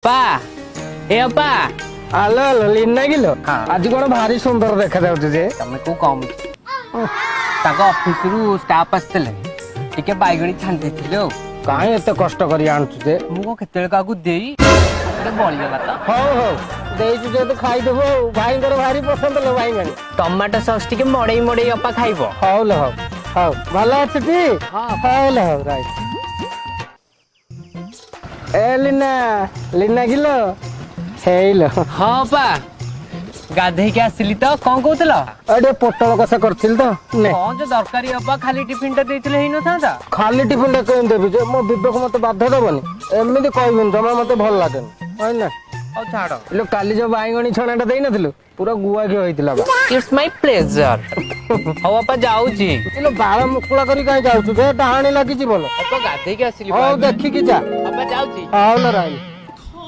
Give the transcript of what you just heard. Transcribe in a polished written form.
पा ए अपा आलो आलो लीना किलो आज कौन भारी सुंदर देखा जाउछ जे तमे को कम ताको ऑफिस रु स्टाफ आस्तेले टिके बाइगणी छांती थिलो काहे एते कष्ट करी आनछु जे मु को केतेल काकू देई एटे बळी गला त हो हो देइछु जे तो खाई देबो भाई कर भारी पसंद लो भाई गणी टमाटो सॉस टिके मडई मडई अपा खाइबो हौ लो हौ भलो अछि ती हां हौ लो राइट ए लीना लीना किलो हेलो हां पा गाधे के आसिली त कोन कहतला अडे पोटल कसा करथिल त ने कोन जो दरकारी अपा खाली टिफिन टा देथिले हिनो थांता खाली टिफिन टा केन देबी जे मो विवेक मते बाध्य दबनी एमिति कहबिन जमा मते भल लागेन है ना औ छाड़ो लो काली जो बाईगणी छणाटा देई नथिलु पूरा गुआ के होइतिला बा इट्स माय प्लेजर हो अपा जाउची लो बाळ मुकुला करी काई जाउछु जे डाहाणी लागी जीवन अपा गाधे के आसिली हो देखि कि जा अपा जाउची हाउ ल राई